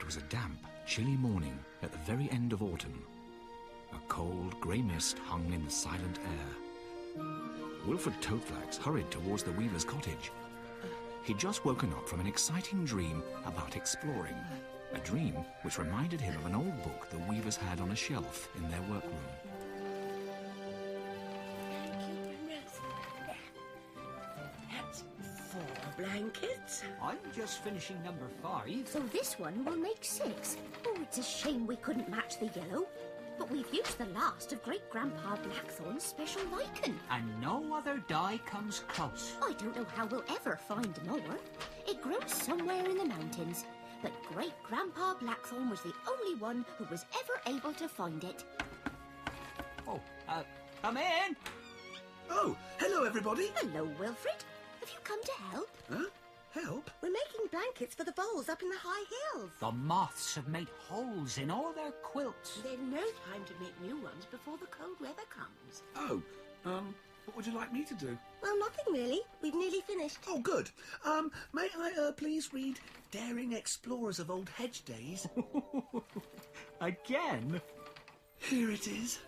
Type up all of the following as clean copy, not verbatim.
It was a damp, chilly morning at the very end of autumn. A cold, grey mist hung in the silent air. Wilfred Toadflax hurried towards the weaver's cottage. He'd just woken up from an exciting dream about exploring. A dream which reminded him of an old book the weavers had on a shelf in their workroom. That's 4 blankets. I'm just finishing number 5. So this one will make 6. Oh, it's a shame we couldn't match the yellow. But we've used the last of Great-Grandpa Blackthorn's special lichen. And no other dye comes close. I don't know how we'll ever find more. It grows somewhere in the mountains. But Great-Grandpa Blackthorn was the only one who was ever able to find it. Oh, come in. Oh, hello, everybody. Hello, Wilfred. Have you come to help? Huh? Help? We're making blankets for the voles up in the high hills. The moths have made holes in all their quilts. There's no time to make new ones before the cold weather comes. Oh, what would you like me to do? Well, nothing really. We've nearly finished. Oh, good. May I, please read Daring Explorers of Old Hedge Days? Again? Here it is.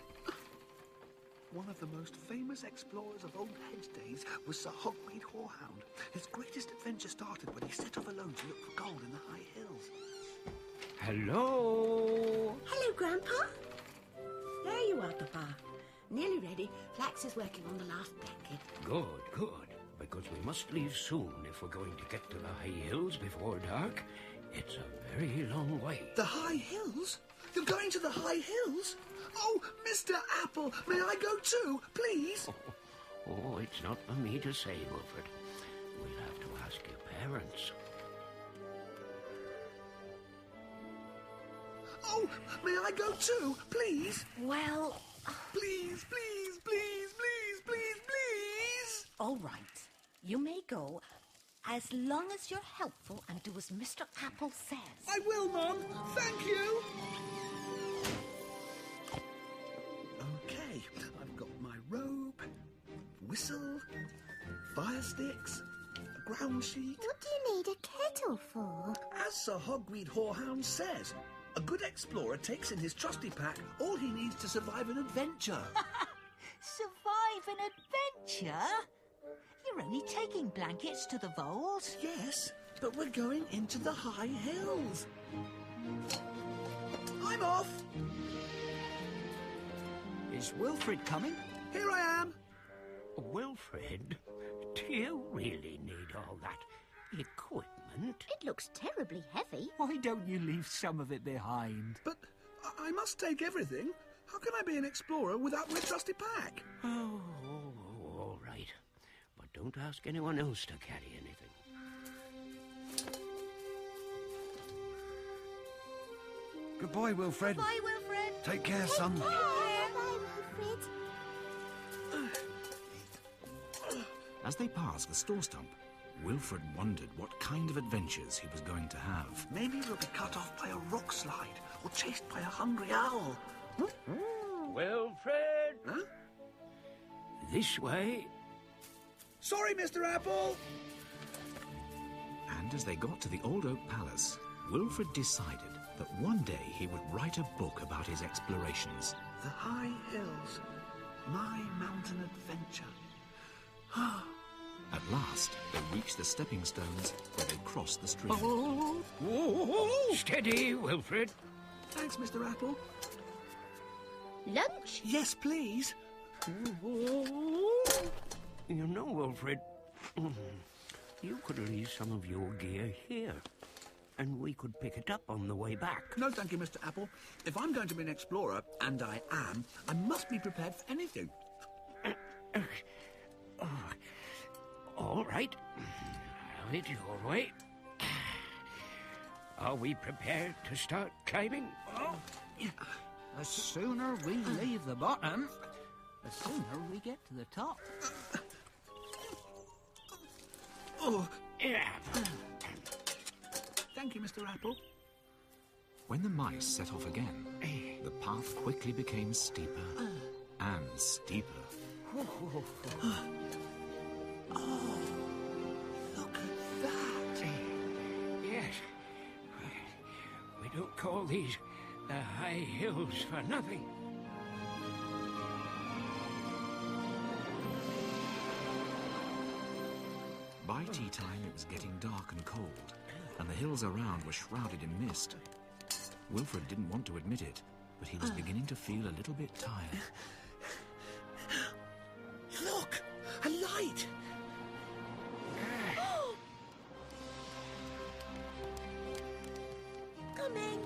One of the most famous explorers of Old Hedge Days was Sir Hogweed Horehound. His greatest adventure started when he set off alone to look for gold in the high hills. Hello? Hello, Grandpa. There you are, Papa. Nearly ready. Flax is working on the last blanket. Good, good. Because we must leave soon if we're going to get to the high hills before dark. It's a very long way. The high hills? You're going to the high hills? Oh, Mr. Apple, may I go too, please? Oh, it's not for me to say, Wilfred. We'll have to ask your parents. Oh, may I go too, please? Well... Please, please, please, please, please, please. All right. You may go, as long as you're helpful and do as Mr. Apple says. I will, Mum. Thank you. Okay, I've got my robe, whistle, fire sticks, a ground sheet. What do you need a kettle for? As Sir Hogweed Horehound says, a good explorer takes in his trusty pack all he needs to survive an adventure. Survive an adventure? You're only taking blankets to the voles. Yes, but we're going into the high hills. I'm off. Is Wilfred coming? Here I am. Wilfred, do you really need all that equipment? It looks terribly heavy. Why don't you leave some of it behind? But I must take everything. How can I be an explorer without my trusty pack? Oh, all right. But don't ask anyone else to carry anything. Goodbye, Wilfred. Bye, Wilfred. Take care, son. Bye, Wilfred. As they passed the store stump, Wilfred wondered what kind of adventures he was going to have. Maybe we'll be cut off by a rock slide or chased by a hungry owl. Wilfred! Huh? This way. Sorry, Mr. Apple. And as they got to the old oak palace, Wilfred decided that one day he would write a book about his explorations. The high hills. My mountain adventure. At last, they reached the stepping stones where they crossed the stream. Steady, Wilfred. Thanks, Mr. Apple. Lunch? Yes, please. You know, Wilfred, you could leave some of your gear here, and we could pick it up on the way back. No, thank you, Mr. Apple. If I'm going to be an explorer, and I am, I must be prepared for anything. All right. Have it your way. Are we prepared to start climbing? The sooner we leave the bottom, the sooner we get to the top. Oh, Yeah. thank you, Mr. Apple. When the mice set off again, the path quickly became steeper and steeper. Oh, look at that. Yes. We'd don't call these the high hills for nothing. By tea time, it was getting dark and cold, and the hills around were shrouded in mist. Wilfred didn't want to admit it, but he was beginning to feel a little bit tired. Look! A light! Coming.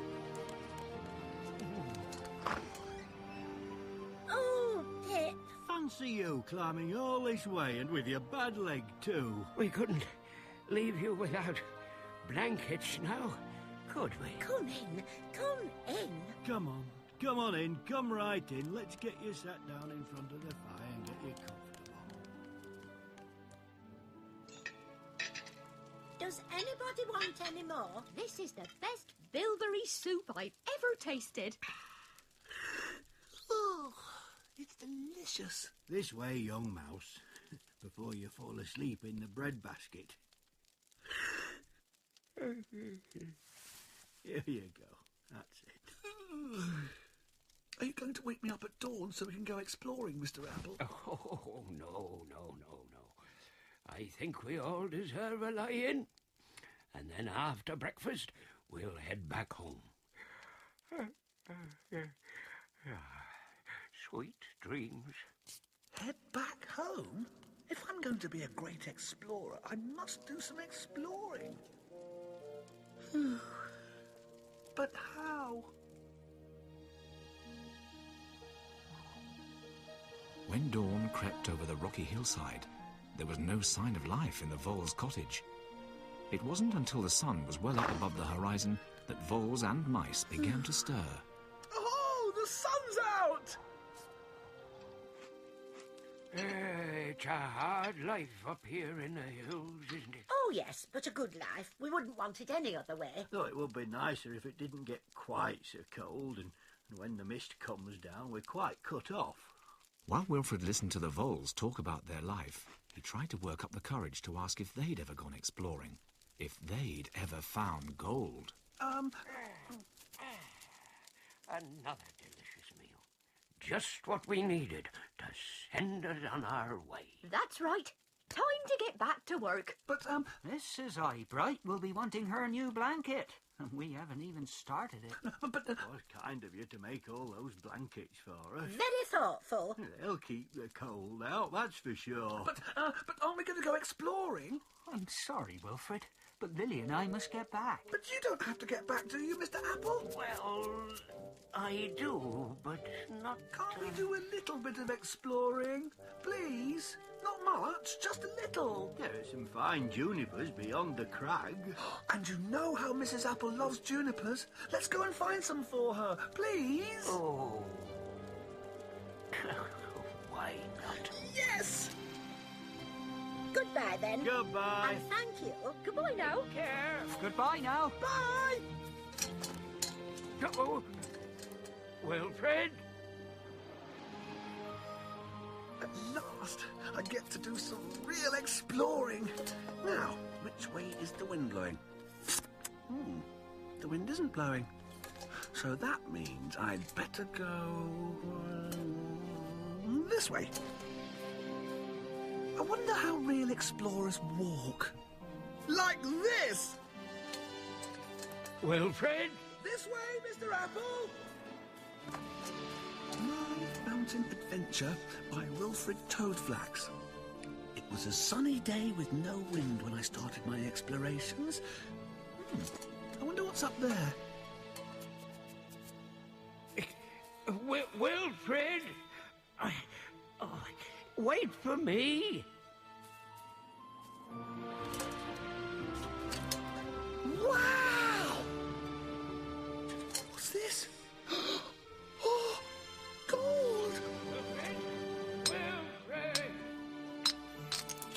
Oh, Pip. Fancy you climbing all this way and with your bad leg too. We couldn't leave you without blankets now, could we? Come in. Come in. Come on in, come right in. Let's get you sat down in front of the fire and get you comfortable. Does anybody want any more? This is the best bilberry soup I've ever tasted. Oh, it's delicious. This way, young mouse, before you fall asleep in the bread basket. Here you go. That's it. Are you going to wake me up at dawn so we can go exploring, Mr. Apple? Oh, no. I think we all deserve a lie-in. And then after breakfast, we'll head back home. Sweet dreams. Head back home? If I'm going to be a great explorer, I must do some exploring. But how? When dawn crept over the rocky hillside, there was no sign of life in the vole's cottage. It wasn't until the sun was well up above the horizon that voles and mice began to stir. Oh, the sun's out! It's a hard life up here in the hills, isn't it? Oh, yes, but a good life. We wouldn't want it any other way. Though it would be nicer if it didn't get quite so cold, and when the mist comes down, we're quite cut off. While Wilfred listened to the voles talk about their life, he tried to work up the courage to ask if they'd ever gone exploring, if they'd ever found gold. Another delicious meal. Just what we needed to send us on our way. That's right. Time to get back to work. But, This is Eyebright will be wanting her new blanket. And we haven't even started it. but, It was kind of you to make all those blankets for us. Very thoughtful. They'll keep the cold out, that's for sure. but aren't we going to go exploring? I'm sorry, Wilfred, but Lily and I must get back. But you don't have to get back, do you, Mr. Apple? Well, I do, but not... Can't we do a little bit of exploring? Please? Not much, just a little. There's some fine junipers beyond the crag. And you know how Mrs. Apple loves junipers. Let's go and find some for her, please. Oh. Why not? Yes! Goodbye, then. Goodbye. And thank you. Goodbye now. Care. Goodbye now. Bye! Oh. Wilfred? At last, I get to do some real exploring. Now, which way is the wind blowing? The wind isn't blowing. So that means I'd better go this way. I wonder how real explorers walk. Like this! Wilfred? This way, Mr. Apple! My Mountain Adventure by Wilfred Toadflax. It was a sunny day with no wind when I started my explorations. I wonder what's up there. Wilfred? Wait for me. Wow! What's this? Oh, gold! Wilfred!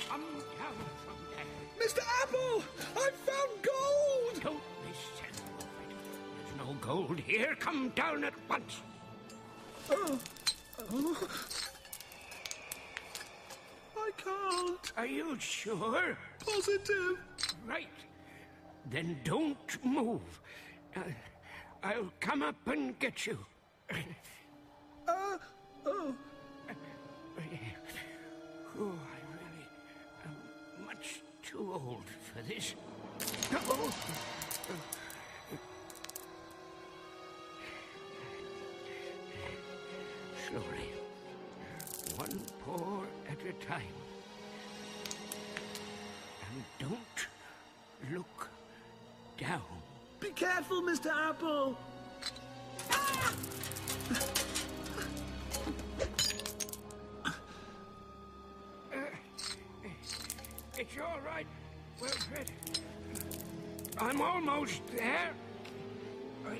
Come down from there. Mr. Apple! I've found gold! Don't be silly, Wilfred. There's no gold here. Come down at once. Oh. I can't. Are you sure? Positive. Right. Then don't move. I'll come up and get you. Oh. Oh, I really am much too old for this. Oh. Slowly, one paw at a time. And don't look down. Be careful, Mr. Apple! Ah! It's all right, Wilfred. I'm almost there. Here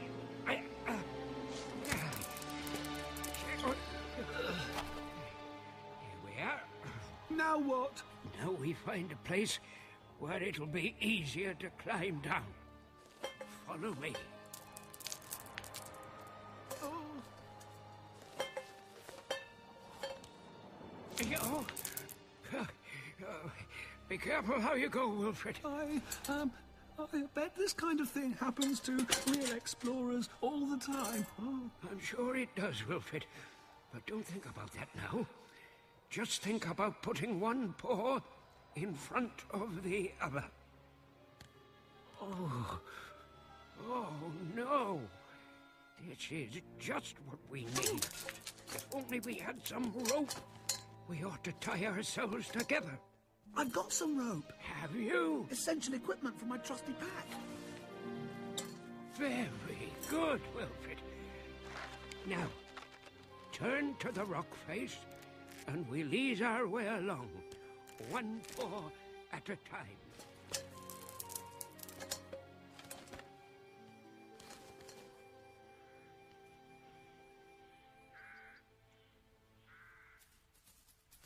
we are. Now what? Now we find a place where it'll be easier to climb down. Follow me. Be careful how you go, Wilfred. I bet this kind of thing happens to real explorers all the time. Oh. I'm sure it does, Wilfred. But don't think about that now. Just think about putting one paw in front of the other. Oh no. This is just what we need. If only we had some rope. We ought to tie ourselves together. I've got some rope. Have you? Essential equipment for my trusty pack. Very good, Wilfred. Now, turn to the rock face, and we'll ease our way along, one paw at a time.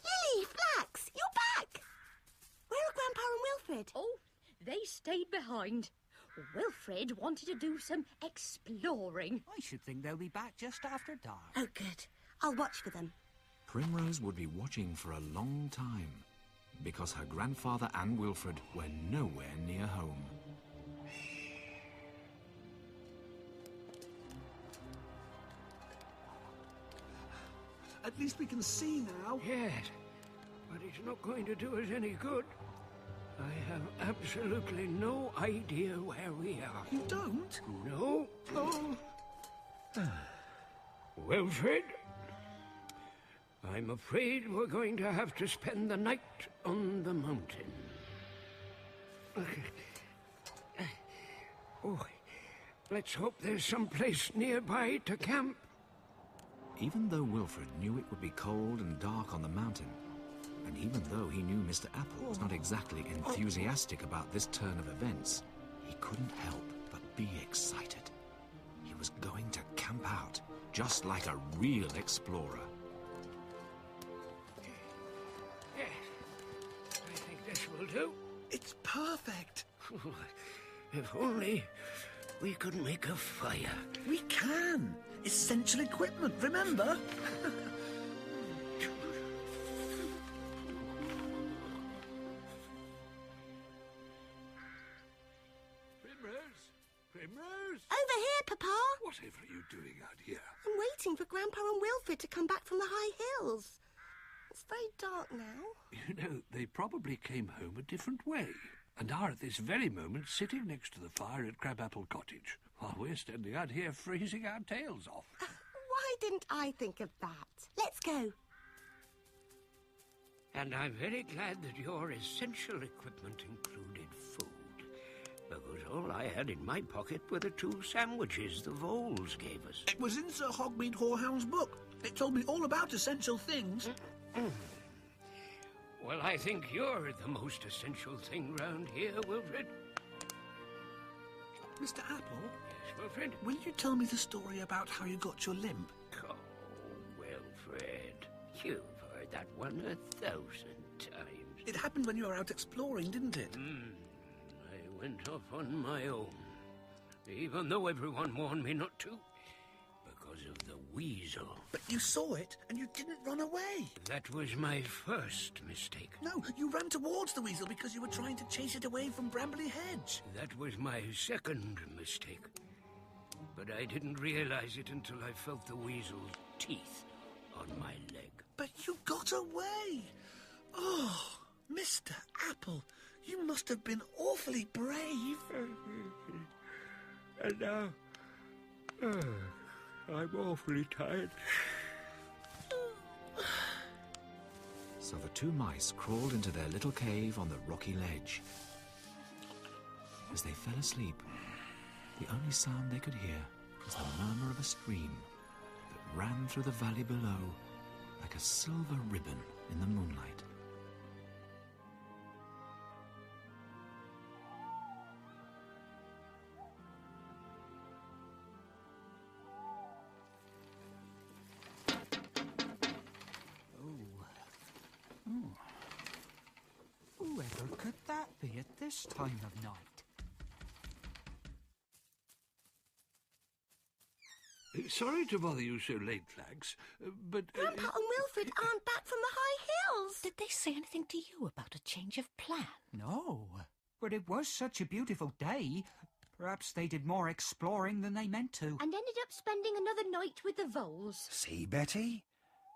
Lily, Flax, you're back! Where are Grandpa and Wilfred? Oh, they stayed behind. Wilfred wanted to do some exploring. I should think they'll be back just after dark. Oh, good. I'll watch for them. Primrose would be watching for a long time because her grandfather and Wilfred were nowhere near home. At least we can see now. Yes, but it's not going to do us any good. I have absolutely no idea where we are. You don't? No. Oh. Wilfred, I'm afraid we're going to have to spend the night on the mountain. Oh, let's hope there's some place nearby to camp. Even though Wilfred knew it would be cold and dark on the mountain, and even though he knew Mr. Apple was not exactly enthusiastic about this turn of events, he couldn't help but be excited. He was going to camp out, just like a real explorer. Yes, I think this will do. It's perfect. If only we could make a fire. We can. Essential equipment, remember? Primrose? Over here, Papa. Whatever are you doing out here? I'm waiting for Grandpa and Wilfred to come back from the high hills. It's very dark now. You know, they probably came home a different way and are at this very moment sitting next to the fire at Crabapple Cottage while we're standing out here freezing our tails off. Why didn't I think of that? Let's go. And I'm very glad that your essential equipment included food, because all I had in my pocket were the 2 sandwiches the voles gave us. It was in Sir Hogmead Horehound's book. It told me all about essential things. Well, I think you're the most essential thing round here, Wilfred. Mr. Apple? Yes, Wilfred? Will you tell me the story about how you got your limp? Oh, Wilfred, you've heard that one 1,000 times. It happened when you were out exploring, didn't it? I went off on my own, even though everyone warned me not to, because of the weasel. But you saw it, and you didn't run away. That was my first mistake. No, you ran towards the weasel because you were trying to chase it away from Brambly Hedge. That was my second mistake. but I didn't realize it until I felt the weasel's teeth on my leg. But you got away! Oh, Mr. Apple, you must have been awfully brave. And now, I'm awfully tired. So the two mice crawled into their little cave on the rocky ledge. As they fell asleep, the only sound they could hear was the murmur of a stream that ran through the valley below like a silver ribbon in the moonlight. Whoever could that be at this time of night? Sorry to bother you so late, Flax, but... Grandpa and Wilfred aren't back from the high hills. Did they say anything to you about a change of plan? No, but it was such a beautiful day. Perhaps they did more exploring than they meant to. And ended up spending another night with the voles. See, Betty?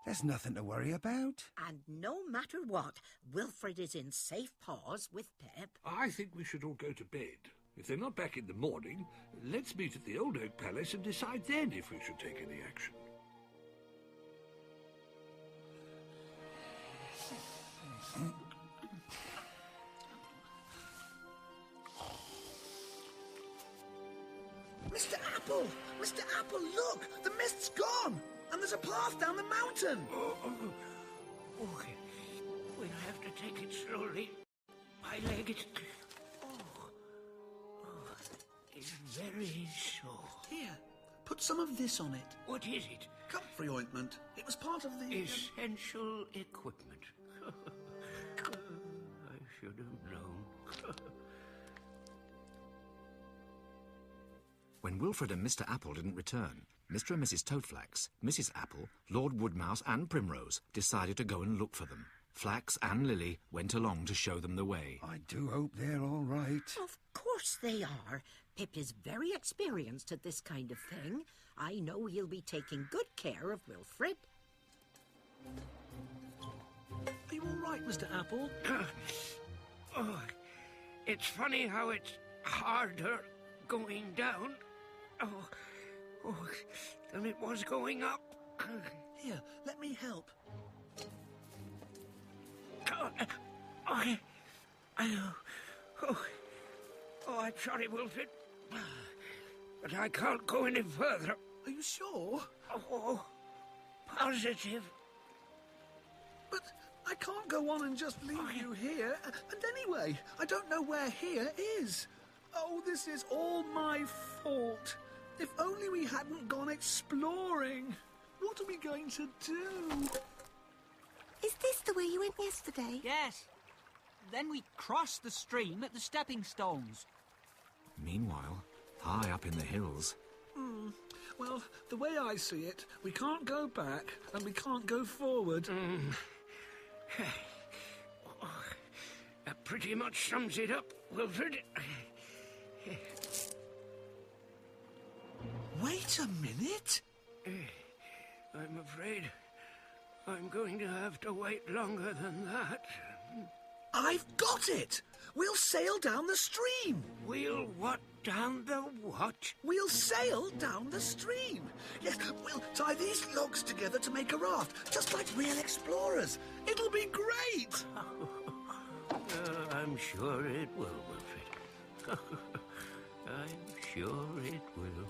There's nothing to worry about. And no matter what, Wilfred is in safe paws with Pep. I think we should all go to bed. If they're not back in the morning, let's meet at the Old Oak Palace and decide then if we should take any action. Mr. Apple! Mr. Apple, look! The mist's gone! And there's a path down the mountain! Okay. We'll have to take it slowly. My leg is... It's very sore. Here, put some of this on it. What is it? Comfrey ointment. It was part of the... Essential equipment. I should have known. When Wilfred and Mr. Apple didn't return, Mr. and Mrs. Toadflax, Mrs. Apple, Lord Woodmouse and Primrose decided to go and look for them. Flax and Lily went along to show them the way. I do hope they're all right. Of course they are. Pip is very experienced at this kind of thing. I know he'll be taking good care of Wilfred. Are you all right, Mr. Apple? It's funny how it's harder going down than it was going up. Here, let me help. I'm sorry, Wilfred, but I can't go any further. Are you sure? Oh, positive. But I can't go on and just leave you here. And anyway, I don't know where here is. Oh, this is all my fault. If only we hadn't gone exploring. What are we going to do? Is this the way you went yesterday? Yes. Then we crossed the stream at the stepping stones. Meanwhile, high up in the hills... Well, the way I see it, we can't go back and we can't go forward. That pretty much sums it up, Wilfred. Wait a minute. I'm afraid I'm going to have to wait longer than that. I've got it! We'll sail down the stream. We'll what down the what? We'll sail down the stream. Yes, we'll tie these logs together to make a raft, just like real explorers. It'll be great! I'm sure it will, Wilfred. I'm sure it will.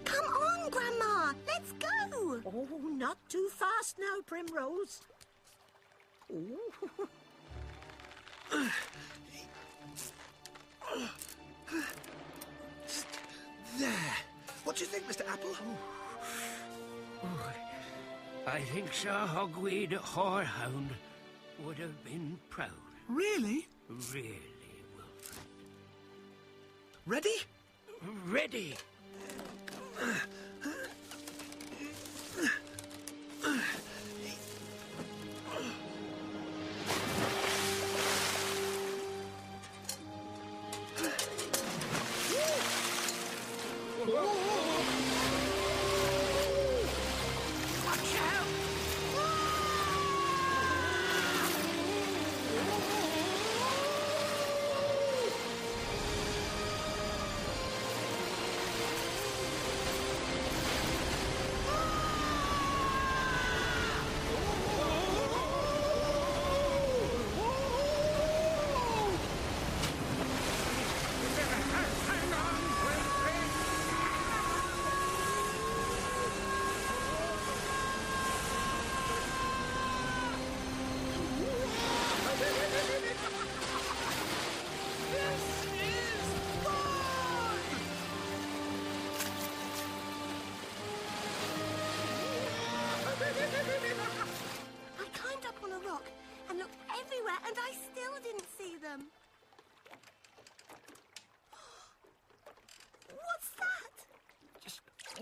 Come on, Grandma. Let's go. Oh, not too fast now, Primrose. There. What do you think, Mr. Apple? I think Sir Hogweed Horehound would have been proud. Really? Really, Wilfred. Ready? Ready.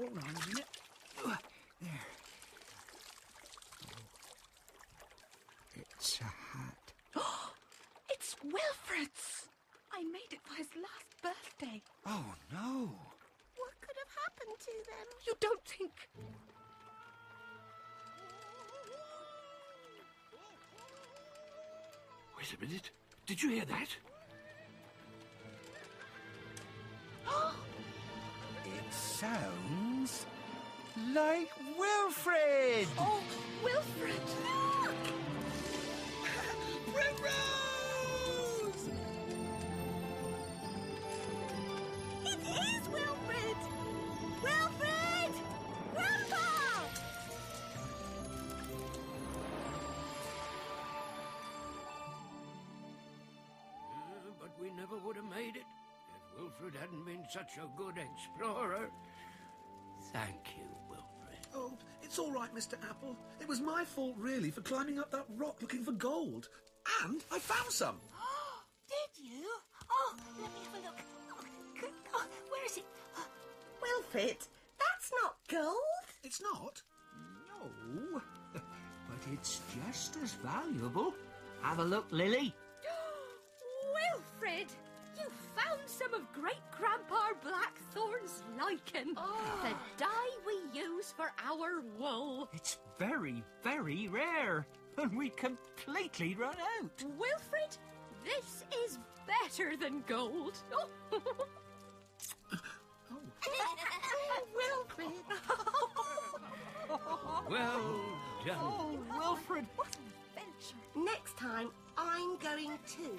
All right, isn't it? There. It's a hat. It's Wilfred's! I made it for his last birthday. Oh, no. What could have happened to them? You don't think... Wait a minute. Did you hear that? It sounds like Wilfred! Oh, Wilfred! Look! Primrose! It is Wilfred! Wilfred! Grandpa! But we never would have made it if Wilfred hadn't been such a good explorer. Thank you, Wilfred. Oh, it's all right, Mr. Apple. It was my fault, really, for climbing up that rock looking for gold. And I found some. Did you? Oh, let me have a look. Oh, where is it? Wilfred, that's not gold. It's not? No, but it's just as valuable. Have a look, Lily. Wilfred! You found some of great-grandpa Blackthorn's lichen. The dye we use for our wool. It's very, very rare, and we completely run out. Wilfred, this is better than gold. Wilfred. Well done. Oh, Wilfred. What an adventure. Next time, I'm going too.